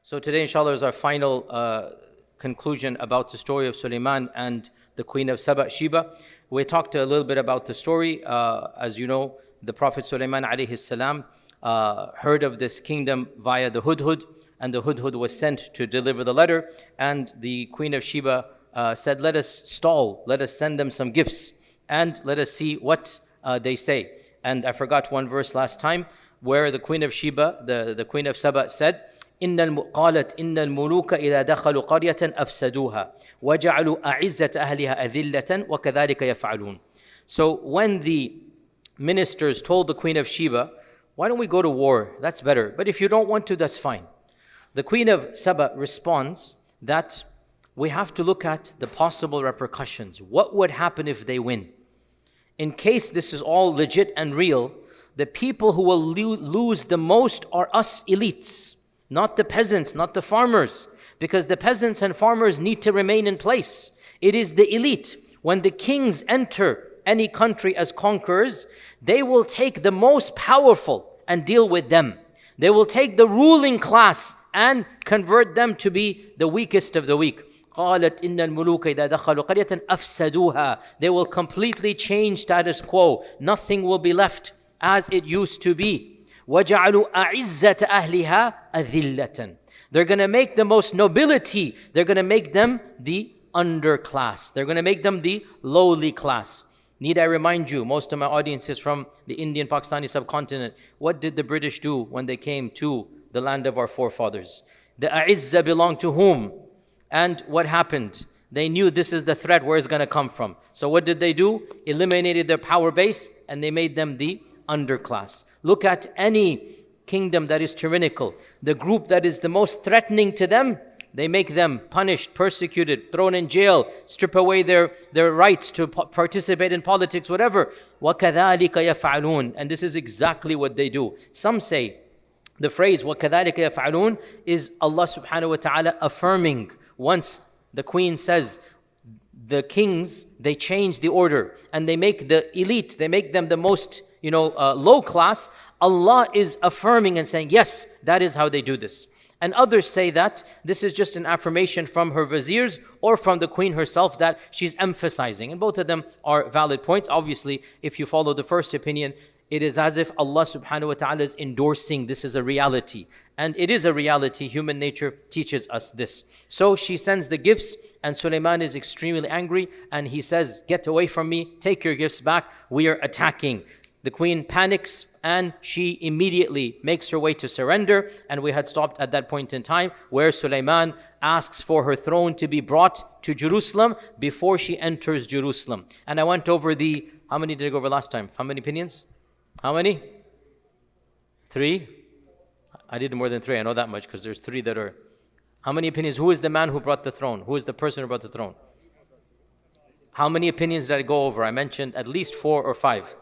So today, inshallah, is our final conclusion about the story of Suleiman and the queen of Sheba. We talked a little bit about the story. As you know, the Prophet Suleiman alayhi salam heard of this kingdom via the Hudhud, and the Hudhud was sent to deliver the letter. And the queen of Sheba said, let us stall, let us send them some gifts, and let us see what they say. And I forgot one verse last time where the queen of Sheba, the queen of Saba said, قالت إن الملوك إذا دخلوا قرية أفسدوها وجعلوا أعزة أهلها أذلة وكذلك يفعلون. So when the ministers told the queen of Sheba, why don't we go to war? That's better. But if you don't want to, that's fine. The queen of Saba responds that we have to look at the possible repercussions. What would happen if they win? In case this is all legit and real, the people who will lose the most are us elites. Not the peasants, not the farmers, because the peasants and farmers need to remain in place. It is the elite. When the kings enter any country as conquerors, they will take the most powerful and deal with them. They will take the ruling class and convert them to be the weakest of the weak. قالت إن الملوك إذا دخلوا قرية أفسدوها. They will completely change status quo. Nothing will be left as it used to be. وَجَعَلُوا أَعِزَّةَ أَهْلِهَا أَذِلَّةً. They're going to make the most nobility, they're going to make them the underclass. They're going to make them the lowly class. Need I remind you, most of my audience is from the Indian Pakistani subcontinent. What did the British do when they came to the land of our forefathers? The A'izza belonged to whom? And what happened? They knew this is the threat, where it's going to come from. So what did they do? Eliminated their power base and they made them the underclass. Look at any kingdom that is tyrannical. The group that is the most threatening to them, they make them punished, persecuted, thrown in jail, strip away their rights to participate in politics, whatever. وَكَذَلِكَ يَفْعَلُونَ. And this is exactly what they do. Some say the phrase وَكَذَلِكَ يَفْعَلُونَ is Allah subhanahu wa ta'ala affirming. Once the queen says, the kings, they change the order and they make the elite, they make them the most low class. Allah is affirming and saying, yes, that is how they do this. And others say that this is just an affirmation from her viziers or from the queen herself that she's emphasizing. And both of them are valid points. Obviously, if you follow the first opinion, it is as if Allah subhanahu wa ta'ala is endorsing this is a reality. And it is a reality. Human nature teaches us this. So she sends the gifts and Suleiman is extremely angry and he says, get away from me, take your gifts back, we are attacking. The queen panics and she immediately makes her way to surrender. And we had stopped at that point in time where Suleiman asks for her throne to be brought to Jerusalem before she enters Jerusalem. And I went over how many did I go over last time? How many opinions? How many? 3? I did more than 3, I know that much because there's 3 that are. How many opinions? Who is the man who brought the throne? Who is the person who brought the throne? How many opinions did I go over? I mentioned at least 4 or 5.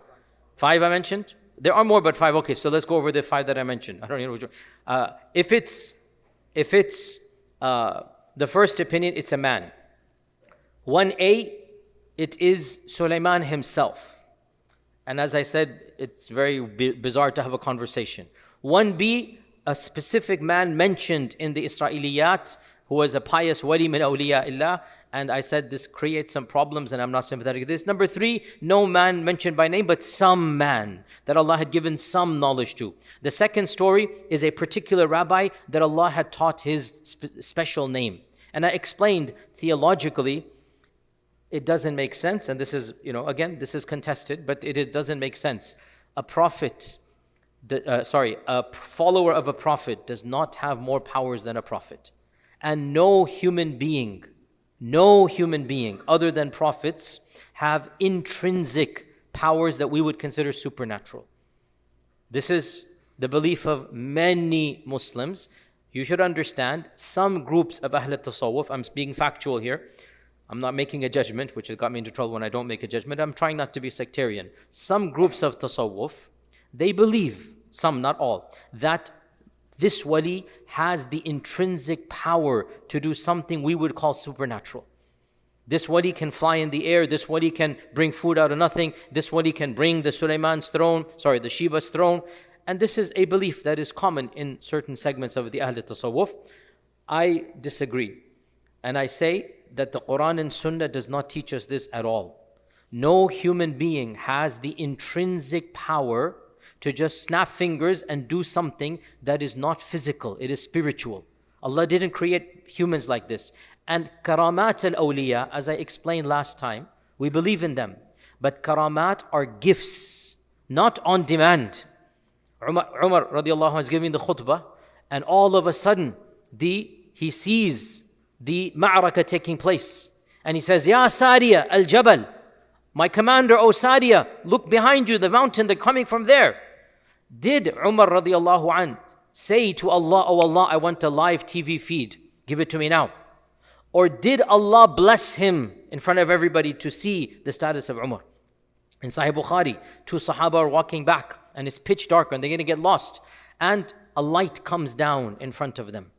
5 I mentioned? There are more but 5. Okay, so let's go over the 5 that I mentioned. I don't know which one. If it's the first opinion, it's a man. 1A, it is Suleiman himself. And as I said, it's very bizarre to have a conversation. 1B, a specific man mentioned in the Israeliyat who was a pious wali min awliya-illah. And I said this creates some problems and I'm not sympathetic to this. Number 3, no man mentioned by name, but some man that Allah had given some knowledge to. The second story is a particular rabbi that Allah had taught his special name. And I explained theologically, it doesn't make sense. And this is, again, this is contested, but it doesn't make sense. A follower of a prophet does not have more powers than a prophet. And no human being other than prophets have intrinsic powers that we would consider supernatural. This is the belief of many Muslims. You should understand some groups of Ahl al-Tasawwuf, I'm being factual here, I'm not making a judgment, which has got me into trouble when I don't make a judgment. I'm trying not to be sectarian. Some groups of Tasawwuf, they believe, some, not all, that this wali has the intrinsic power to do something we would call supernatural. This wali can fly in the air, this wali can bring food out of nothing, this wali can bring the Sheba's throne. And this is a belief that is common in certain segments of the Ahl Tasawwuf. I disagree. And I say that the Quran and Sunnah does not teach us this at all. No human being has the intrinsic power to just snap fingers and do something that is not physical, it is spiritual. Allah didn't create humans like this. And karamat al-awliya, as I explained last time, we believe in them. But karamat are gifts, not on demand. Umar radiallahu anhu is giving the khutbah, and all of a sudden, he sees the ma'raka taking place. And he says, Ya Sariya al-Jabal, my commander, O Sariya, look behind you, the mountain, they're coming from there. Did Umar radiallahu anhu say to Allah, Oh Allah, I want a live TV feed, give it to me now? Or did Allah bless him in front of everybody to see the status of Umar? In Sahih Bukhari, 2 Sahaba are walking back and it's pitch dark and they're going to get lost. And a light comes down in front of them.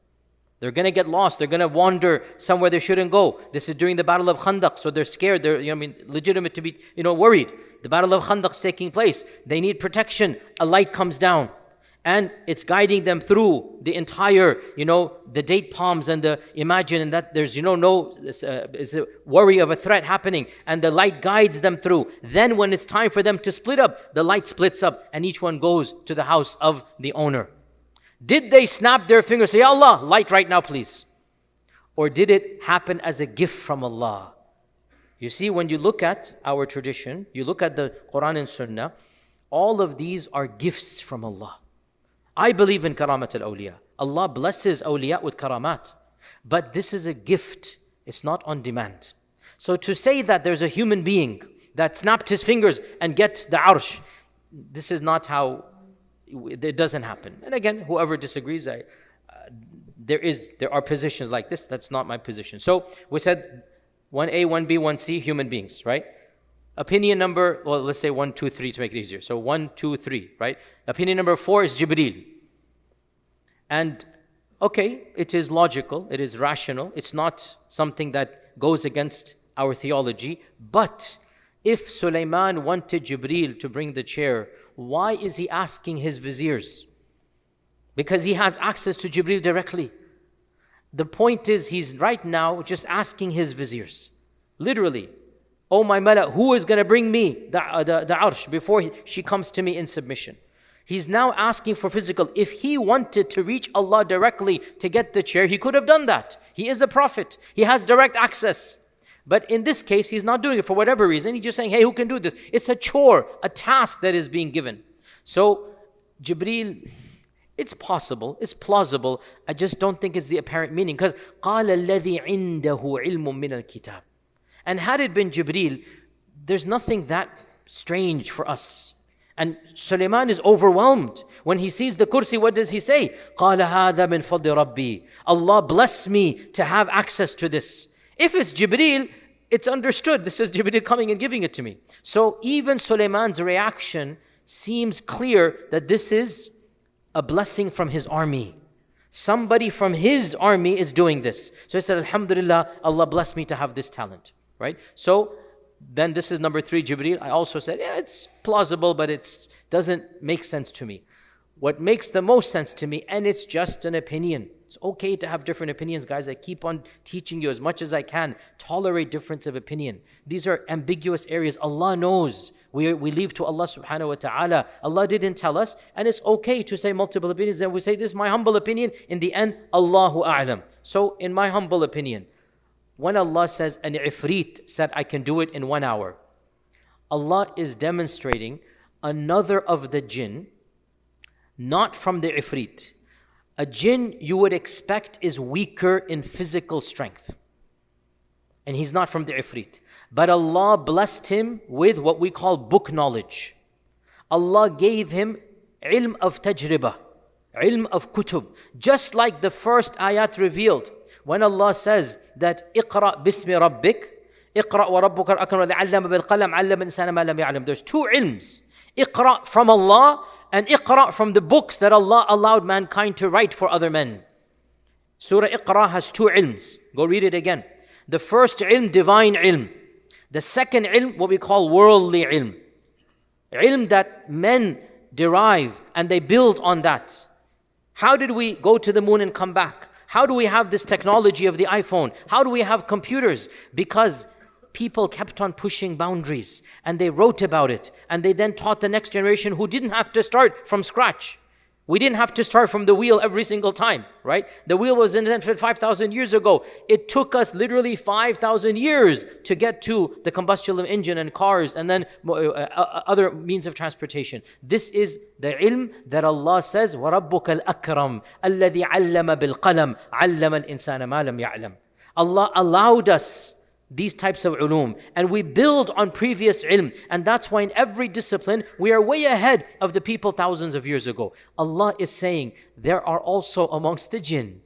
They're going to get lost. They're going to wander somewhere they shouldn't go. This is during the Battle of Khandaq, so they're scared. They're legitimate to be worried. The Battle of Khandaq is taking place. They need protection. A light comes down. And it's guiding them through the entire, the date palms and imagine that there's, it's a worry of a threat happening. And the light guides them through. Then when it's time for them to split up, the light splits up and each one goes to the house of the owner. Did they snap their fingers, say, Ya Allah, light right now, please? Or did it happen as a gift from Allah? You see, when you look at our tradition, you look at the Quran and Sunnah, all of these are gifts from Allah. I believe in karamat al-awliya. Allah blesses awliya with karamat. But this is a gift. It's not on demand. So to say that there's a human being that snapped his fingers and get the arsh, this is not how, it doesn't happen. And again, whoever disagrees, there are positions like this. That's not my position. So we said 1A, 1B, 1C, human beings, right? Opinion number, well, let's say 1, 2, 3 to make it easier. So 1, 2, 3, right? Opinion number 4 is Jibreel. And okay, it is logical, it is rational, it's not something that goes against our theology. But if Suleiman wanted Jibreel to bring the chair, why is he asking his viziers? Because he has access to Jibreel directly. The point is, he's right now just asking his viziers. Literally, oh my mala, who is going to bring me the arsh before she comes to me in submission? He's now asking for physical. If he wanted to reach Allah directly to get the chair, he could have done that. He is a prophet. He has direct access. But in this case, he's not doing it for whatever reason. He's just saying, hey, who can do this? It's a chore, a task that is being given. So, Jibreel, it's possible, it's plausible. I just don't think it's the apparent meaning. Because قَالَ الَّذِي عِنْدَهُ عِلْمٌ مِّنَ الْكِتَابِ. And had it been Jibreel, there's nothing that strange for us. And Suleiman is overwhelmed. When he sees the kursi, what does he say? قَالَ هَذَا مِنْ فَضْلِ رَبِّي. Allah bless me to have access to this. If it's Jibreel, it's understood. This is Jibreel coming and giving it to me. So even Suleiman's reaction seems clear that this is a blessing from his army. Somebody from his army is doing this. So he said, Alhamdulillah, Allah bless me to have this talent. Right? So then this is number 3, Jibreel. I also said, yeah, it's plausible, but it doesn't make sense to me. What makes the most sense to me, and it's just an opinion. It's okay to have different opinions, guys. I keep on teaching you as much as I can. Tolerate difference of opinion. These are ambiguous areas. Allah knows. We leave to Allah subhanahu wa ta'ala. Allah didn't tell us, and it's okay to say multiple opinions. Then we say, this is my humble opinion. In the end, Allahu a'lam. So in my humble opinion, when Allah says, an ifrit said, I can do it in 1 hour, Allah is demonstrating another of the jinn, not from the ifrit. A jinn you would expect is weaker in physical strength. And he's not from the ifrit. But Allah blessed him with what we call book knowledge. Allah gave him ilm of tajribah, ilm of kutub. Just like the first ayat revealed, when Allah says that اقرأ باسم ربك اقرأ وربك الأكرم الذي علم بالقلم علم الإنسان ما لم يعلم. There's 2 ilms. Iqra from Allah and Iqra from the books that Allah allowed mankind to write for other men. Surah Iqra has 2 ilms. Go read it again. The first ilm, divine ilm. The second ilm, what we call worldly ilm. Ilm that men derive and they build on that. How did we go to the moon and come back? How do we have this technology of the iPhone? How do we have computers? Because people kept on pushing boundaries and they wrote about it, and they then taught the next generation who didn't have to start from scratch. We didn't have to start from the wheel every single time, right? The wheel was invented 5,000 years ago. It took us literally 5,000 years to get to the combustion engine and cars and then other means of transportation. This is the ilm that Allah says, وَرَبُّكَ الْأَكْرَمُ الَّذِي عَلَّمَ بِالْقَلَمِ عَلَّمَ الْإِنسَانَ مَا لَمْ يَعْلَمْ. Allah allowed us these types of ulum, and we build on previous ilm, and that's why in every discipline we are way ahead of the people thousands of years ago. Allah is saying there are also amongst the jinn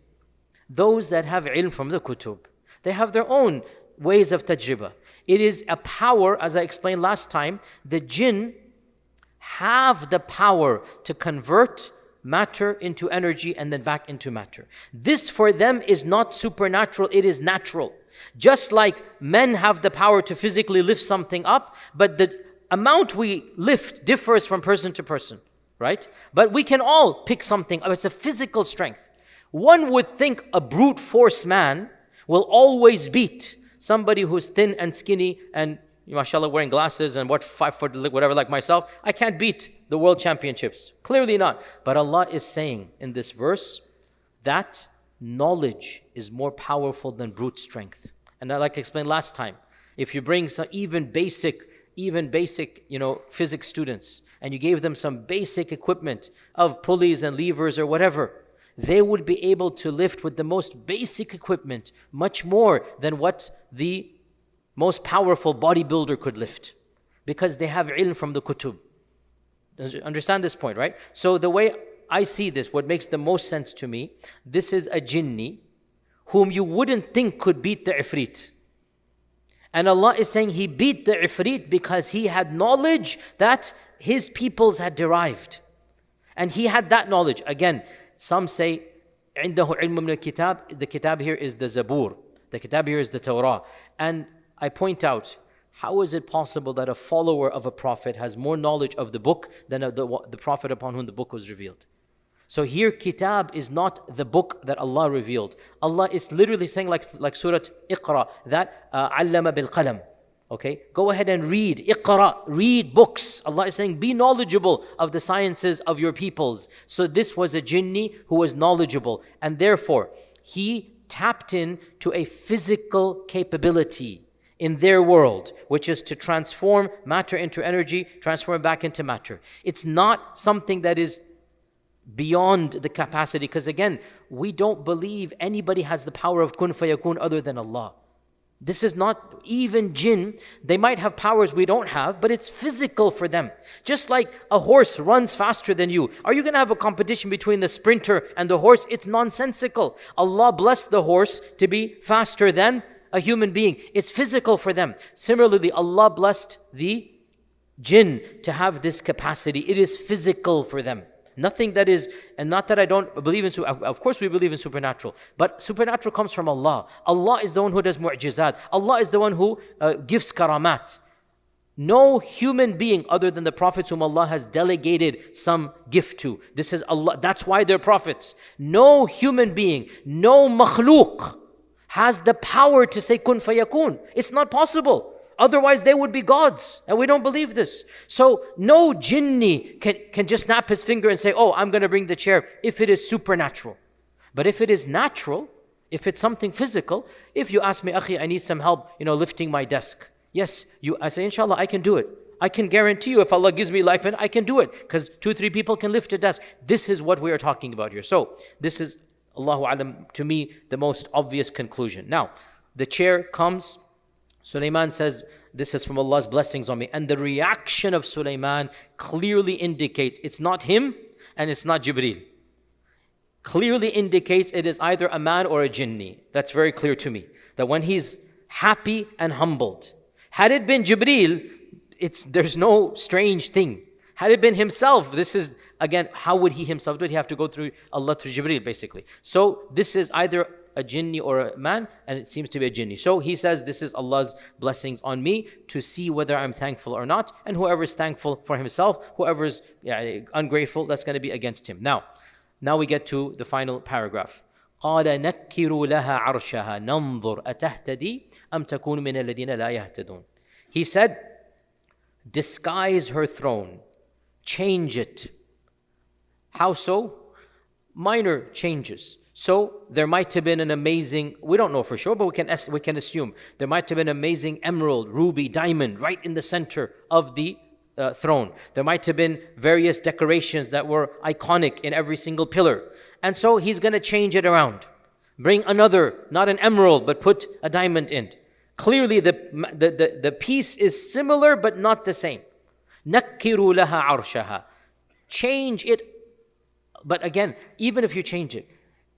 those that have ilm from the kutub. They have their own ways of tajriba. It is a power, as I explained last time, the jinn have the power to convert matter into energy and then back into matter. This for them is not supernatural, it is natural. Just like men have the power to physically lift something up, but the amount we lift differs from person to person, right? But we can all pick something up. It's a physical strength. One would think a brute force man will always beat somebody who's thin and skinny and, mashallah, wearing glasses and 5 foot, whatever, like myself. I can't beat the world championships. Clearly not. But Allah is saying in this verse that knowledge is more powerful than brute strength. And like I explained last time, if you bring some even basic, physics students, and you gave them some basic equipment of pulleys and levers or whatever, they would be able to lift with the most basic equipment much more than what the most powerful bodybuilder could lift, because they have ilm from the kutub. Understand this point, right? So the way I see this, what makes the most sense to me, this is a jinni whom you wouldn't think could beat the ifrit. And Allah is saying he beat the ifrit because he had knowledge that his peoples had derived. And he had that knowledge. Again, some say, عنده علم من الكتاب. The kitab here is the Zabur. The kitab here is the Torah. And I point out, how is it possible that a follower of a prophet has more knowledge of the book than the prophet upon whom the book was revealed? So here, kitab is not the book that Allah revealed. Allah is literally saying, like Surah Iqra, that allama bil qalam. Okay, go ahead and read. Iqra, read books. Allah is saying, be knowledgeable of the sciences of your peoples. So this was a jinni who was knowledgeable, and therefore he tapped in to a physical capability in their world, which is to transform matter into energy, transform it back into matter. It's not something that is beyond the capacity, because again, we don't believe anybody has the power of kun fayakun other than Allah. This is not even jinn. They might have powers we don't have, but it's physical for them. Just like a horse runs faster than you. Are you going to have a competition between the sprinter and the horse? It's nonsensical. Allah blessed the horse to be faster than a human being. It's physical for them. Similarly, Allah blessed the jinn to have this capacity. It is physical for them. Nothing that is, and not that I don't believe in, of course we believe in supernatural, but supernatural comes from Allah. Allah is the one who does mu'jizat. Allah is the one who gives karamat. No human being other than the prophets whom Allah has delegated some gift to. This is Allah. That's why they're prophets. No human being, no makhluk has the power to say kun fayakun. It's not possible. Otherwise, they would be gods. And we don't believe this. So no jinni can just snap his finger and say, oh, I'm going to bring the chair, if it is supernatural. But if it is natural, if it's something physical, if you ask me, Akhi, I need some help, lifting my desk. Yes, I say, inshallah, I can do it. I can guarantee you, if Allah gives me life, and I can do it. Because 2-3 people can lift a desk. This is what we are talking about here. So this is, Allahu Alam, to me, the most obvious conclusion. Now, the chair comes. Suleiman says, this is from Allah's blessings on me. And the reaction of Suleiman clearly indicates it's not him and it's not Jibreel. Clearly indicates it is either a man or a jinni. That's very clear to me. That when he's happy and humbled. Had it been Jibreel, there's no strange thing. Had it been himself, this is, again, how would he himself do it? He have to go through Allah, through Jibreel, basically. So this is either a jinni or a man, and it seems to be a jinni. So he says, this is Allah's blessings on me to see whether I'm thankful or not. And whoever is thankful for himself, whoever is ungrateful, that's going to be against him. Now we get to the final paragraph. قال نكروا لها عرشها ننظر أتهتدي أم تكون من الذين لا يهتدون. He said, disguise her throne, change it. How so? Minor changes. So there might have been an amazing, we don't know for sure, but we can assume there might have been an amazing emerald, ruby, diamond right in the center of the throne. There might have been various decorations that were iconic in every single pillar. And so he's going to change it around. Bring another, not an emerald, but put a diamond in. Clearly the piece is similar but not the same. نَكِّرُوا لَهَا عَرْشَهَا. Change it. But again, even if you change it,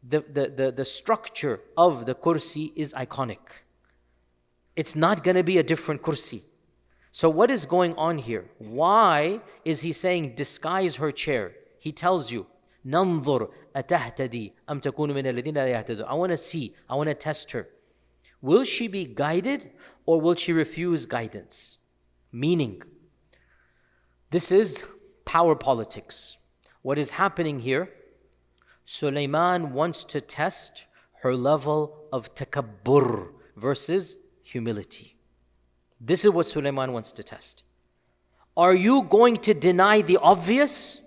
the structure of the kursi is iconic. It's not going to be a different kursi. So what is going on here? Why is he saying disguise her chair? He tells you, نَنْظُرْ أَتَهْتَدِي أَمْ تَكُونُ مِنَ الَّذِينَ لَا يَهْتَدُونَ. I want to see, I want to test her. Will she be guided or will she refuse guidance? Meaning, this is power politics. What is happening here? Suleiman wants to test her level of takabbur versus humility. This is what Suleiman wants to test. Are you going to deny the obvious?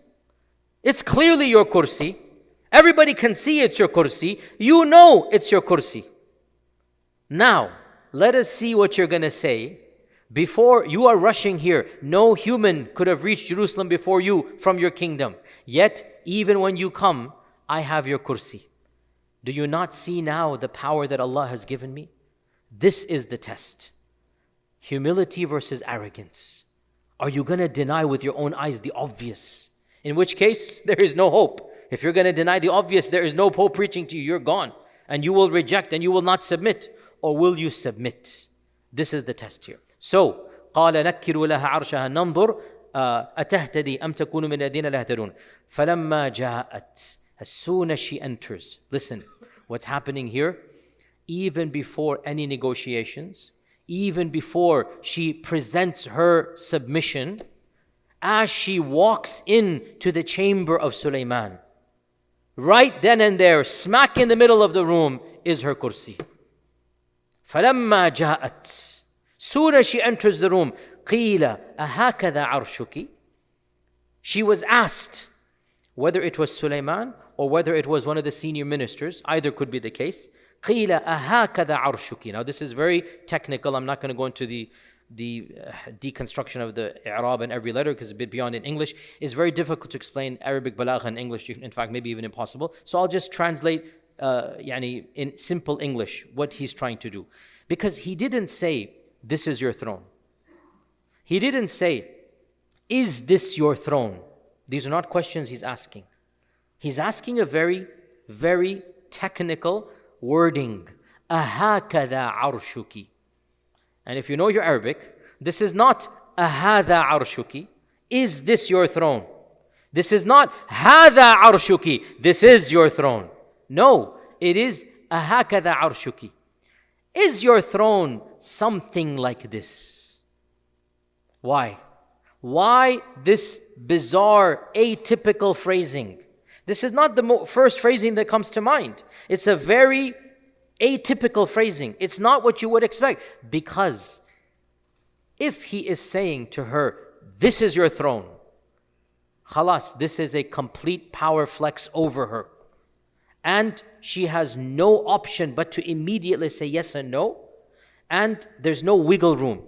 It's clearly your kursi. Everybody can see it's your kursi. You know it's your kursi. Now, let us see what you're going to say. Before you are rushing here, no human could have reached Jerusalem before you from your kingdom. Yet, even when you come, I have your kursi. Do you not see now the power that Allah has given me? This is the test. Humility versus arrogance. Are you going to deny with your own eyes the obvious? In which case, there is no hope. If you're going to deny the obvious, there is no hope preaching to you. You're gone. And you will reject and you will not submit. Or will you submit? This is the test here. So, قال نكروا لها عرشها ننظر أتهتدي أم تكون من الذين لا يهتدون. فلما جاءت. As soon as she enters. Listen, what's happening here? Even before any negotiations, even before she presents her submission, as she walks into the chamber of Suleiman, right then and there, smack in the middle of the room, is her kursi. فَلَمَّا جَاءَتْ. Soon as she enters the room, قِيلَ أَهَكَذَا عَرْشُكِ. She was asked, whether it was Suleiman or whether it was one of the senior ministers, either could be the case. قِيلَ أَهَكَذَا عَرْشُكِ. Now this is very technical. I'm not going to go into the deconstruction of the i'rab and every letter because it's a bit beyond in English. It's very difficult to explain Arabic balagha in English, in fact maybe even impossible. So I'll just translate in simple English what he's trying to do. Because he didn't say, this is your throne. He didn't say, is this your throne? These are not questions he's asking. He's asking a very, very technical wording. أَهَكَذَا عَرْشُكِ. And if you know your Arabic, this is not أَهَذَا عَرْشُكِ. Is this your throne? This is not هَذَا عَرْشُكِ. This is your throne. No, it is أَهَكَذَا عَرْشُكِ. Is your throne something like this? Why? Why this bizarre, atypical phrasing? This is not the first phrasing that comes to mind. It's a very atypical phrasing. It's not what you would expect. Because if he is saying to her, this is your throne, khalas, this is a complete power flex over her. And she has no option but to immediately say yes and no. And there's no wiggle room.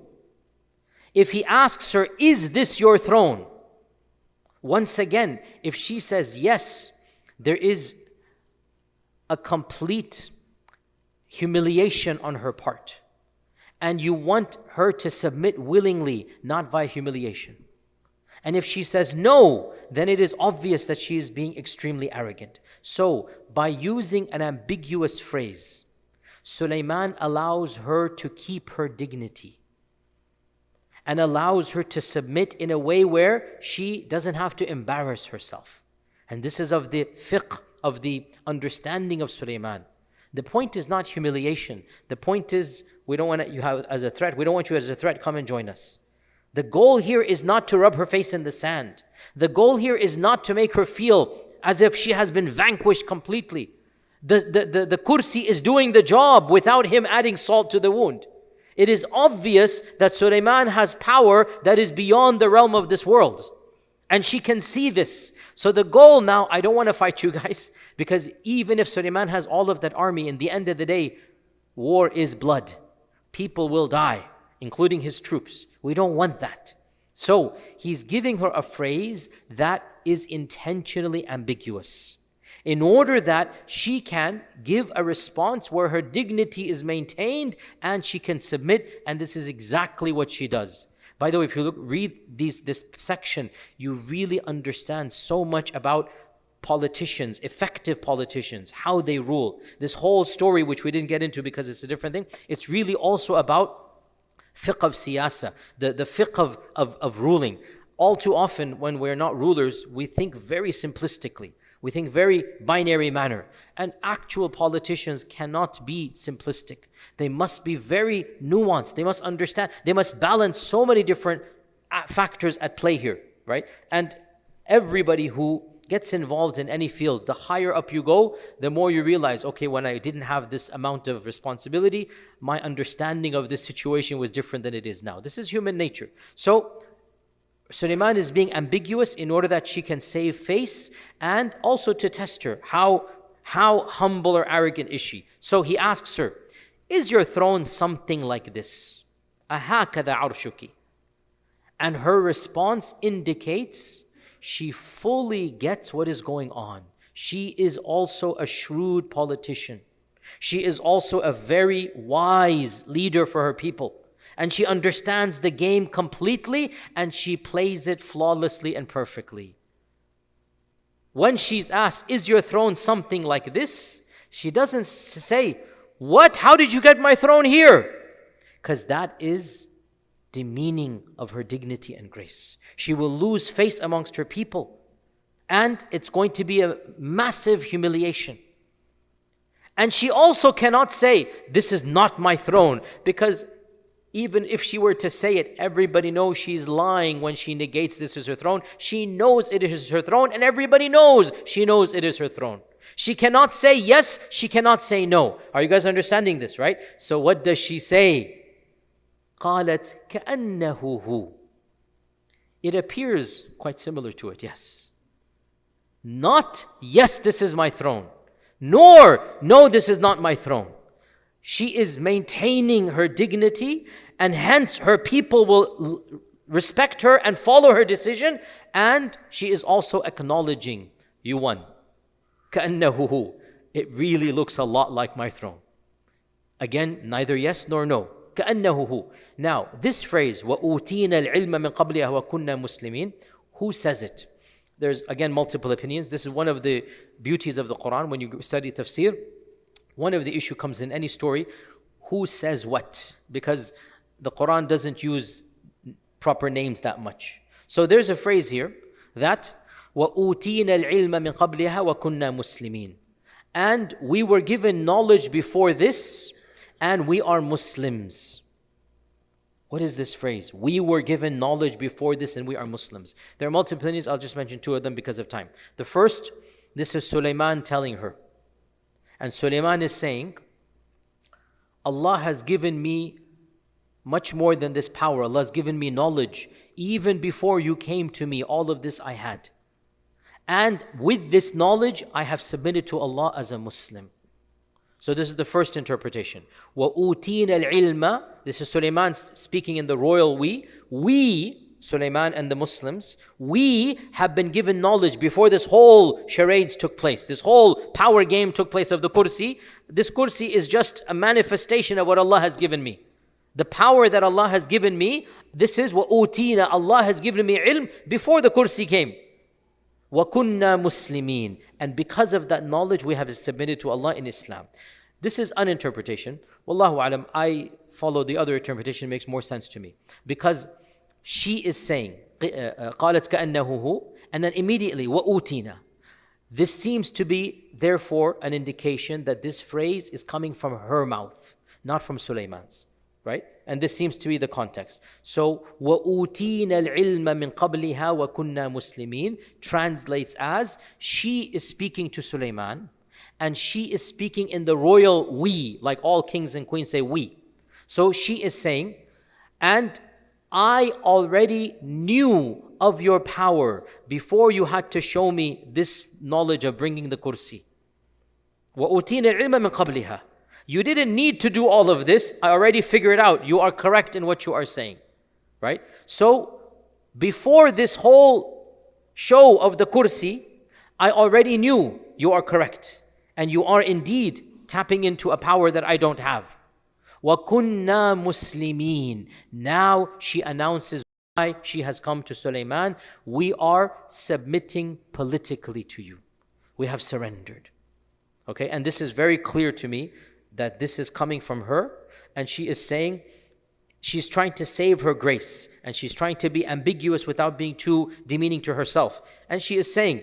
If he asks her, is this your throne? Once again, if she says yes, there is a complete humiliation on her part. And you want her to submit willingly, not by humiliation. And if she says no, then it is obvious that she is being extremely arrogant. So, by using an ambiguous phrase, Suleiman allows her to keep her dignity and allows her to submit in a way where she doesn't have to embarrass herself. And this is of the fiqh, of the understanding of Suleiman. The point is not humiliation. The point is, we don't want you have as a threat. We don't want you as a threat. Come and join us. The goal here is not to rub her face in the sand. The goal here is not to make her feel as if she has been vanquished completely. The kursi is doing the job without him adding salt to the wound. It is obvious that Suleiman has power that is beyond the realm of this world. And she can see this. So the goal now, I don't want to fight you guys, because even if Suleiman has all of that army, in the end of the day, war is blood. People will die, including his troops. We don't want that. So he's giving her a phrase that is intentionally ambiguous, in order that she can give a response where her dignity is maintained and she can submit, and this is exactly what she does. By the way, if you read this section, you really understand so much about politicians, effective politicians, how they rule. This whole story, which we didn't get into because it's a different thing, it's really also about fiqh of siyasa, the fiqh of ruling. All too often, when we're not rulers, we think very simplistically. We think very binary manner. And actual politicians cannot be simplistic. They must be very nuanced. They must understand. They must balance so many different factors at play here, right? And everybody who gets involved in any field, the higher up you go, the more you realize, okay, when I didn't have this amount of responsibility, my understanding of this situation was different than it is now. This is human nature. So Suleiman is being ambiguous in order that she can save face, and also to test her. How humble or arrogant is she? So he asks her, is your throne something like this? أَهَكَذَا عَرْشُكِ? And her response indicates she fully gets what is going on. She is also a shrewd politician. She is also a very wise leader for her people. And she understands the game completely, and she plays it flawlessly and perfectly. When she's asked, is your throne something like this? She doesn't say, what? How did you get my throne here? Because that is demeaning of her dignity and grace. She will lose face amongst her people, and it's going to be a massive humiliation. And she also cannot say, this is not my throne, because even if she were to say it, everybody knows she's lying when she negates this is her throne. She knows it is her throne, and everybody knows she knows it is her throne. She cannot say yes, she cannot say no. Are you guys understanding this, right? So what does she say? قالت كأنه هو. It appears quite similar to it, yes. Not, yes, this is my throne. Nor, no, this is not my throne. She is maintaining her dignity, and hence her people will respect her and follow her decision, and she is also acknowledging, you won. كأنه هو. It really looks a lot like my throne. Again, neither yes nor no. كأنه هو. Now, this phrase, وَأُوتِينَ الْعِلْمَ مِنْ قَبْلِهَا وَكُنَّا مُسْلِمِينَ, who says it? There's, again, multiple opinions. This is one of the beauties of the Quran. When you study tafsir, one of the issue comes in any story, who says what? Because the Quran doesn't use proper names that much. So there's a phrase here that وَأُوتِينَ الْعِلْمَ مِنْ قَبْلِهَا وَكُنَّا مُسْلِمِينَ. And we were given knowledge before this, and we are Muslims. What is this phrase? We were given knowledge before this, and we are Muslims. There are multiple opinions. I'll just mention two of them because of time. The first, this is Suleiman telling her. And Suleiman is saying, Allah has given me much more than this power. Allah has given me knowledge. Even before you came to me, all of this I had. And with this knowledge, I have submitted to Allah as a Muslim. So this is the first interpretation. وَأُوتِينَ الْعِلْمَ. This is Suleiman speaking in the royal we. We, Suleiman and the Muslims, we have been given knowledge before this whole charades took place. This whole power game took place of the kursi. This kursi is just a manifestation of what Allah has given me. The power that Allah has given me, this is وَأُوتِينَ. Allah has given me ilm before the kursi came. وَكُنَّا مُسْلِمِينَ. And because of that knowledge, we have submitted to Allah in Islam. This is an interpretation. Wallahu alam, I follow the other interpretation, makes more sense to me. Because she is saying, قَالَتْ كَأَنَّهُ هُوَ, and then immediately, وَأُوتِينَ. This seems to be, therefore, an indication that this phrase is coming from her mouth, not from Suleiman's. Right? And this seems to be the context. So, وَأُوتِينَ الْعِلْمَ مِنْ قَبْلِهَا وَكُنَّا مُسْلِمِينَ translates as, she is speaking to Suleiman, And she is speaking in the royal we, like all kings and queens say we. So she is saying, and I already knew of your power before you had to show me this knowledge of bringing the kursi. وَأُوتِينَ الْعِلْمَ مِنْ قَبْلِهَا. You didn't need to do all of this. I already figured out. You are correct in what you are saying. Right? So, before this whole show of the kursi, I already knew you are correct. And you are indeed tapping into a power that I don't have. وَكُنَّا مُسْلِمِينَ. Now she announces why she has come to Suleiman. We are submitting politically to you. We have surrendered. Okay, and this is very clear to me that this is coming from her. And she is saying, she's trying to save her grace. And she's trying to be ambiguous without being too demeaning to herself. And she is saying,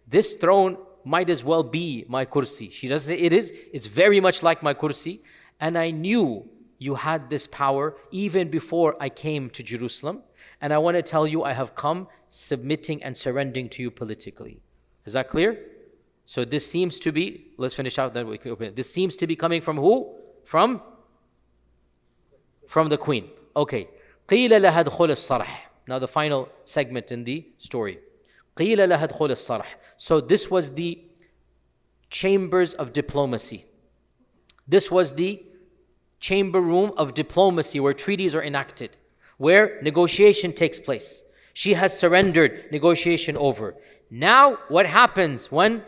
this throne might as well be my kursi. She doesn't say it is. It's very much like my kursi. And I knew you had this power even before I came to Jerusalem. And I want to tell you, I have come submitting and surrendering to you politically. Is that clear? So this seems to be, let's finish out, then we can open it. This seems to be coming from who? From the queen. Okay. قِيلَ لَهَا ادْخُلِ الصَّرْحِ. Now the final segment in the story. قِيلَ لَهَا ادْخُلِ الصَّرْحِ. So this was the chambers of diplomacy. This was the chamber room of diplomacy where treaties are enacted, where negotiation takes place. She has surrendered, negotiation over. Now, what happens when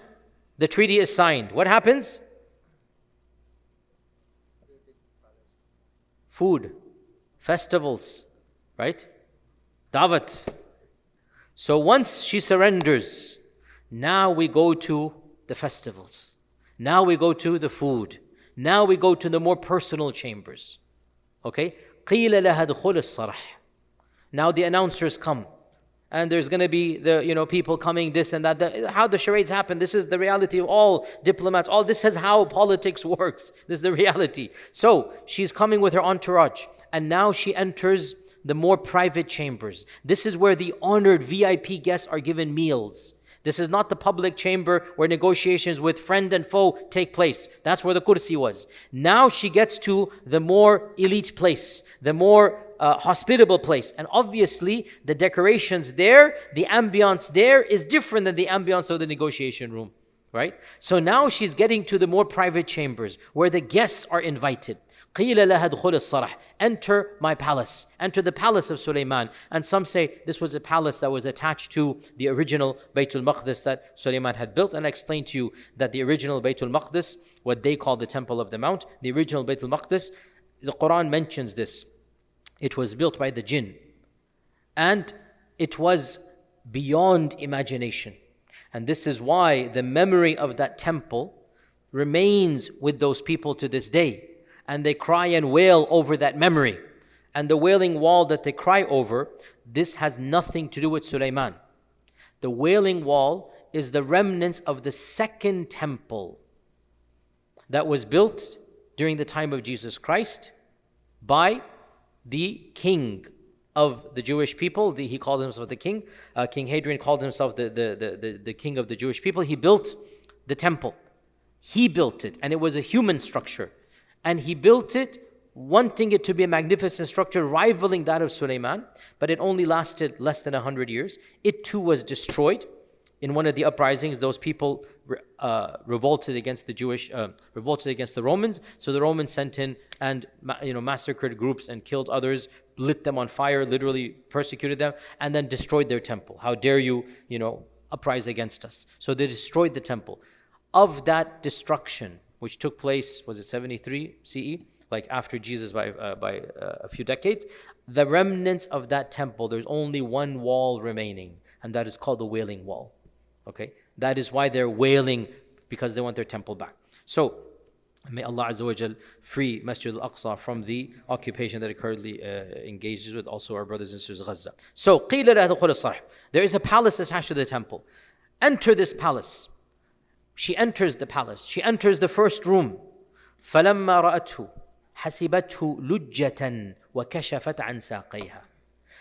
the treaty is signed? What happens? Food, festivals, right? Dawat. So once she surrenders, now we go to the festivals. Now we go to the food. Now we go to the more personal chambers. Okay? قِيلَ لَهَا دُخُلِ الصَّرْحِ. Now the announcers come. And there's going to be the people coming, this and that. How the charades happen. This is the reality of all diplomats. All this is how politics works. This is the reality. So she's coming with her entourage. And now she enters the more private chambers. This is where the honored VIP guests are given meals. This is not the public chamber where negotiations with friend and foe take place. That's where the kursi was. Now she gets to the more elite place, the more hospitable place. And obviously, the decorations there, the ambience there is different than the ambience of the negotiation room, right? So now she's getting to the more private chambers where the guests are invited. قِيلَ لَهَا ادْخُلِ الصَّرْحِ. Enter my palace. Enter the palace of Suleiman. And some say this was a palace that was attached to the original Baytul Maqdis that Suleiman had built. And I explained to you that the original Baytul Maqdis, what they call the Temple of the Mount, the original Baytul Maqdis, the Quran mentions this. It was built by the jinn. And it was beyond imagination. And this is why the memory of that temple remains with those people to this day. And they cry and wail over that memory. And the wailing wall that they cry over, this has nothing to do with Suleiman. The wailing wall is the remnants of the second temple that was built during the time of Jesus Christ by the king of the Jewish people. He called himself the king. King Hadrian called himself the king of the Jewish people. He built the temple. He built it, and it was a human structure. And he built it wanting it to be a magnificent structure rivaling that of Suleiman, but it only lasted less than 100 years. It too was destroyed. In one of the uprisings, those people revolted against the Romans. So the Romans sent in and massacred groups and killed others, lit them on fire, literally persecuted them, and then destroyed their temple. How dare you, uprise against us? So they destroyed the temple. Of that destruction, which took place, was it 73 CE? Like after Jesus by a few decades. The remnants of that temple, there's only one wall remaining, and that is called the Wailing Wall. Okay? That is why they're wailing, because they want their temple back. So, may Allah Azza wa Jal free Masjid al-Aqsa from the occupation that it currently engages with, also our brothers and sisters Gaza. So, قِيلَ لَهَا دُخُلِ الصَّرْحِ. There is a palace attached to the temple. Enter this palace. She enters the palace. She enters the first room. فَلَمَّا رَأَتْهُ حَسِبَتْهُ لُجَّةً وَكَشَفَتْ عَنْ سَاقَيْهَا.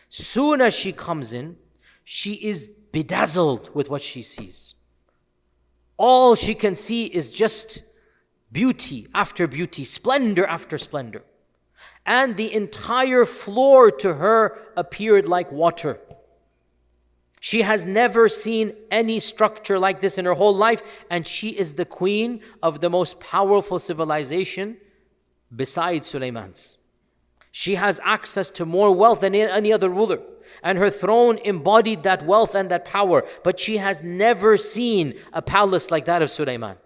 Soon as she comes in, she is bedazzled with what she sees. All she can see is just beauty after beauty, splendor after splendor. And the entire floor to her appeared like water. She has never seen any structure like this in her whole life, and she is the queen of the most powerful civilization besides Suleiman's. She has access to more wealth than any other ruler, and her throne embodied that wealth and that power, but she has never seen a palace like that of Suleiman.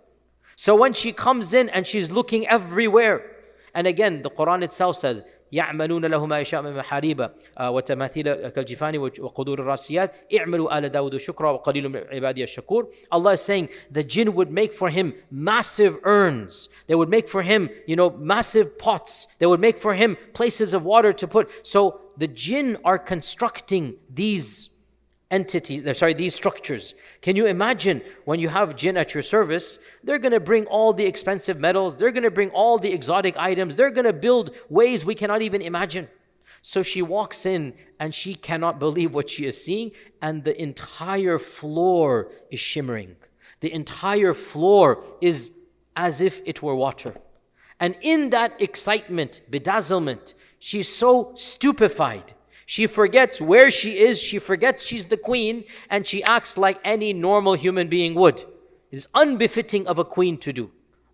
So when she comes in and she's looking everywhere, and again the Quran itself says, يعملون له ما يشاء من محاريب وتماثيل كالجفان وقدور الراسيات اعملوا آل داود شكرا وقليل من عبادي الشكور. Allah is saying the jinn would make for him massive urns. They would make for him, massive pots. They would make for him places of water to put. So the jinn are constructing these these structures. Can you imagine when you have jinn at your service? They're going to bring all the expensive metals. They're going to bring all the exotic items. They're going to build ways we cannot even imagine. So she walks in and she cannot believe what she is seeing, and the entire floor is shimmering. The entire floor is as if it were water. And in that excitement, bedazzlement, she's so stupefied. She forgets where she is, she forgets she's the queen, and she acts like any normal human being would. It is unbefitting of a queen to do.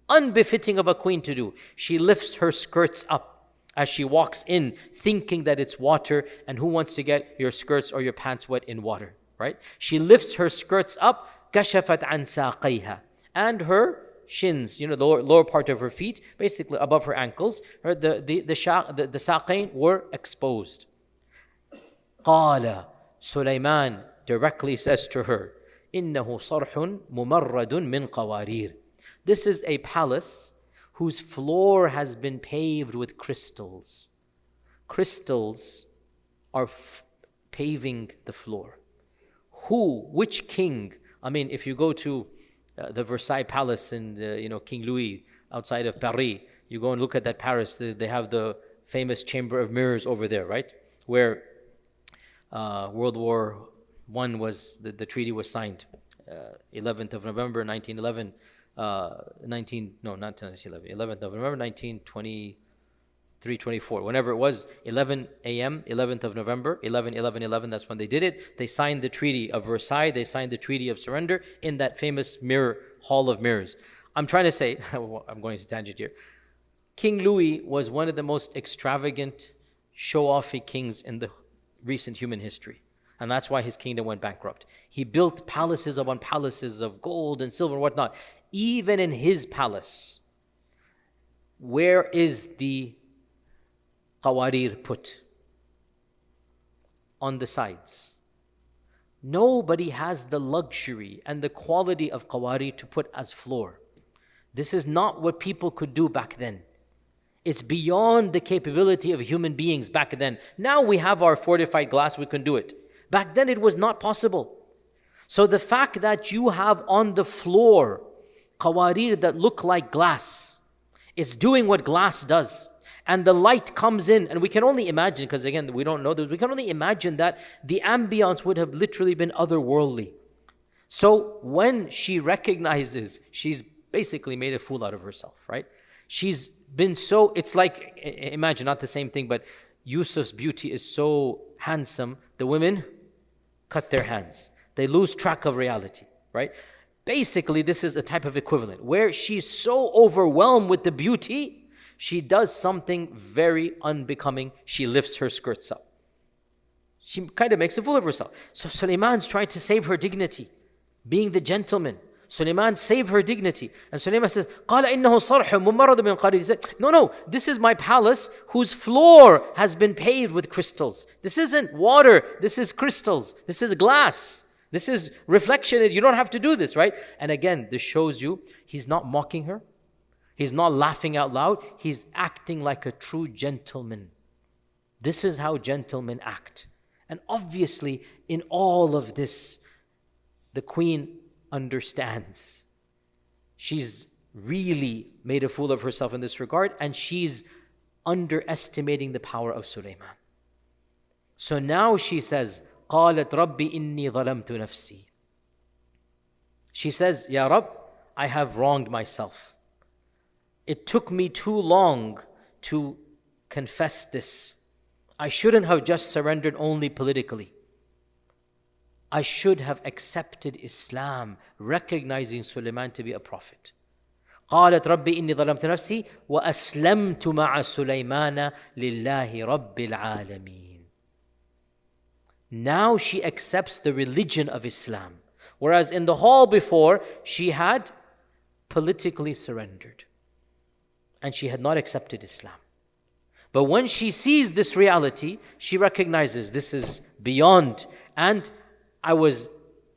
Unbefitting of a queen to do. She lifts her skirts up as she walks in, thinking that it's water, and who wants to get your skirts or your pants wet in water, right? She lifts her skirts up, كشفت عن ساقيها, and her shins, the lower part of her feet, basically above her ankles, the saqain were exposed. قال, Suleiman directly says to her, إنه صرح ممرد من قوارير. This is a palace whose floor has been paved with crystals. Crystals are paving the floor. Which king? I mean, if you go to the Versailles Palace in King Louis outside of Paris, you go and look at that Paris, they have the famous Chamber of Mirrors over there, right? Where World War I was, the treaty was signed, 11th of November 1911, 11th of November 1923, 24, whenever it was, 11 a.m., 11th of November, 11, that's when they did it. They signed the Treaty of Versailles, they signed the Treaty of Surrender in that famous mirror, Hall of Mirrors. I'm trying to say, I'm going to tangent here. King Louis was one of the most extravagant, show-offy kings in the recent human history. And that's why his kingdom went bankrupt. He built palaces upon palaces of gold and silver and whatnot. Even in his palace, where is the qawarir put? On the sides. Nobody has the luxury and the quality of qawarir to put as floor. This is not what people could do back then. It's beyond the capability of human beings back then. Now we have our fortified glass, we can do it. Back then it was not possible. So the fact that you have on the floor qawarir that look like glass is doing what glass does. And the light comes in, and we can only imagine, because again, we don't know this, we can only imagine that the ambience would have literally been otherworldly. So when she recognizes, she's basically made a fool out of herself, right? She's been so, it's like, imagine, not the same thing, but Yusuf's beauty is so handsome, the women cut their hands. They lose track of reality, right? Basically, this is a type of equivalent, where she's so overwhelmed with the beauty, she does something very unbecoming. She lifts her skirts up. She kind of makes a fool of herself. So Suleiman's trying to save her dignity, being the gentleman. Suleiman saved her dignity. And Suleiman says, قَالَ إِنَّهُ صَرْحٌ مُمَّرَّدٌ مِنْ قَرِيرٍ. He said, no, this is my palace whose floor has been paved with crystals. This isn't water, this is crystals. This is glass. This is reflection. You don't have to do this, right? And again, this shows you, he's not mocking her. He's not laughing out loud. He's acting like a true gentleman. This is how gentlemen act. And obviously, in all of this, the queen understands. She's really made a fool of herself in this regard, and she's underestimating the power of Suleiman. So now she says, قالت ربي إني ظلمت نفسي. She says, Ya Rabb, I have wronged myself. It took me too long to confess this. I shouldn't have just surrendered only politically. I should have accepted Islam, recognizing Suleiman to be a prophet. قالت ربي إني ظلمت نفسي وأسلمت مع سليمان لله رب العالمين. Now she accepts the religion of Islam. Whereas in the hall before, she had politically surrendered. And she had not accepted Islam. But when she sees this reality, she recognizes this is beyond. And I was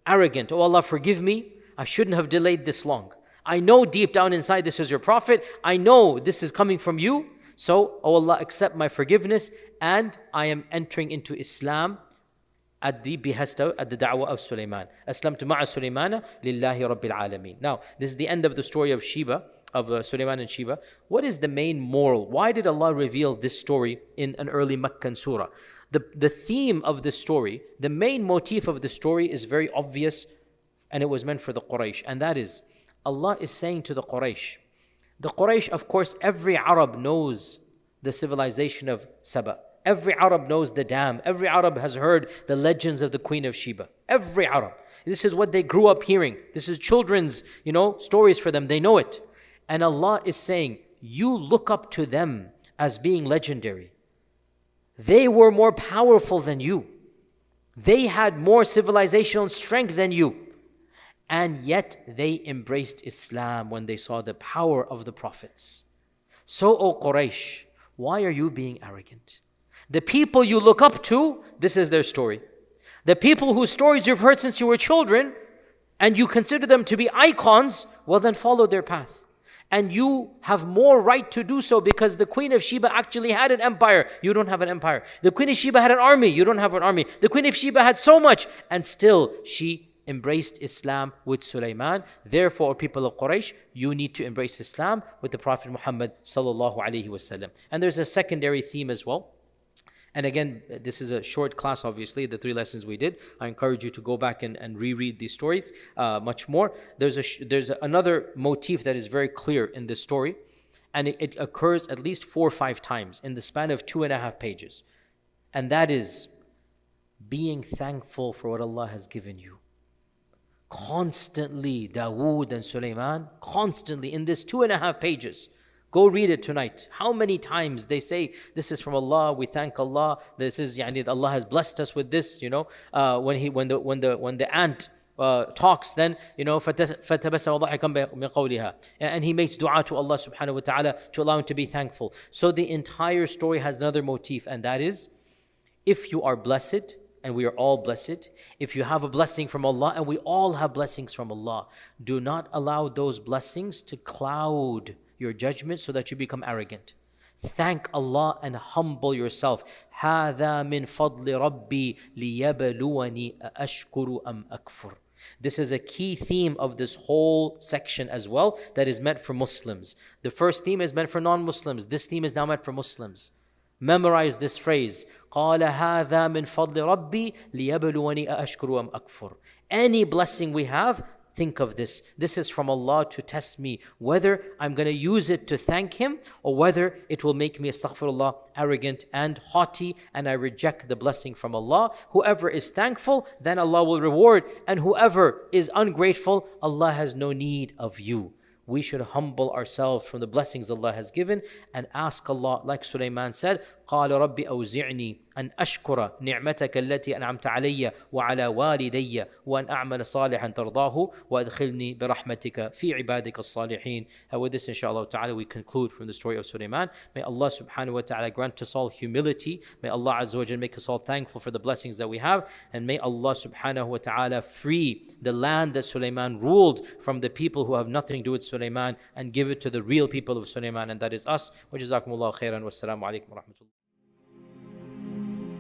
arrogant. Oh Allah, forgive me. I shouldn't have delayed this long. I know deep down inside this is your prophet. I know this is coming from you. So, oh Allah, accept my forgiveness. And I am entering into Islam at the behest of, at the da'wah of Suleiman. Aslamtu ma'a Suleimana lillahi rabbil alameen. Now, this is the end of the story of Sheba, of Suleiman and Sheba. What is the main moral? Why did Allah reveal this story in an early Meccan surah? The theme of the story, the main motif of the story is very obvious, and it was meant for the Quraysh. And that is, Allah is saying to the Quraysh, of course, every Arab knows the civilization of Saba. Every Arab knows the dam. Every Arab has heard the legends of the Queen of Sheba. Every Arab. This is what they grew up hearing. This is children's, stories for them. They know it. And Allah is saying, you look up to them as being legendary. They were more powerful than you. They had more civilizational strength than you. And yet they embraced Islam when they saw the power of the prophets. So, O Quraysh, why are you being arrogant? The people you look up to, this is their story. The people whose stories you've heard since you were children, and you consider them to be icons, well then follow their path. And you have more right to do so because the Queen of Sheba actually had an empire. You don't have an empire. The Queen of Sheba had an army. You don't have an army. The Queen of Sheba had so much, and still she embraced Islam with Suleiman. Therefore, people of Quraysh, you need to embrace Islam with the Prophet Muhammad sallallahu alaihi wasallam. And there's a secondary theme as well. And again, this is a short class, obviously, the 3 lessons we did. I encourage you to go back and reread these stories much more. There's another motif that is very clear in this story, and it occurs at least 4 or 5 times in the span of 2.5 pages. And that is being thankful for what Allah has given you. Constantly, Dawood and Suleiman, constantly in this 2.5 pages. Go read it tonight. How many times they say, this is from Allah, we thank Allah, this is, Allah has blessed us with this, when the ant talks, then, فَتَبَسَّمَ ضَحِكًا مِنْ قَوْلِهَا. And he makes dua to Allah subhanahu wa ta'ala to allow him to be thankful. So the entire story has another motif, and that is, if you are blessed, and we are all blessed, if you have a blessing from Allah, and we all have blessings from Allah, do not allow those blessings to cloud your judgment so that you become arrogant. Thank Allah and humble yourself. هَذَا مِنْ فَضْلِ رَبِّي لِيَبْلُوَنِي أَأَشْكُرُ أَمْ أَكْفُرُ. This is a key theme of this whole section as well that is meant for Muslims. The first theme is meant for non-Muslims. This theme is now meant for Muslims. Memorize this phrase. قَالَ هَذَا مِنْ فَضْلِ رَبِّي لِيَبْلُوَنِي أَأَشْكُرُ أَمْ أَكْفُرُ. Any blessing we have, think of this. This is from Allah to test me whether I'm going to use it to thank Him or whether it will make me, astaghfirullah, arrogant and haughty, and I reject the blessing from Allah. Whoever is thankful, then Allah will reward, and whoever is ungrateful, Allah has no need of you. We should humble ourselves from the blessings Allah has given and ask Allah, like Suleiman said, قال ربي أوزعني أن أشكر نعمتك التي أنعمت علي وعلى والدي وأن أعمل صالحا ترضاه وأدخلني برحمتك في عبادك الصالحين. And with this, inshallah ta'ala, we conclude from the story of Suleiman. May Allah subhanahu wa ta'ala grant us all humility. May Allah azza wa jalla make us all thankful for the blessings that we have. And may Allah subhanahu wa ta'ala free the land that Suleiman ruled from the people who have nothing to do with Suleiman and give it to the real people of Suleiman, and that is us. Wa jazakumullahu khairan. Wassalamu alaikum wa rahmatullah.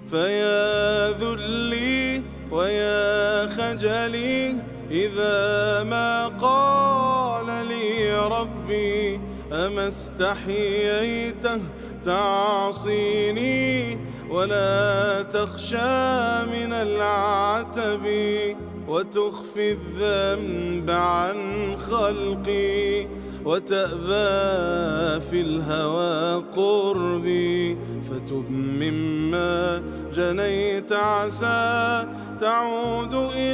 فيا ذلي ويا خجلي إذا ما قال لي ربي أما استحييته تعصيني ولا تخشى من العتب وتخفي الذنب عن خلقي وتأبى في الهوى قربي فتب مما جنيت عسى تعود إلى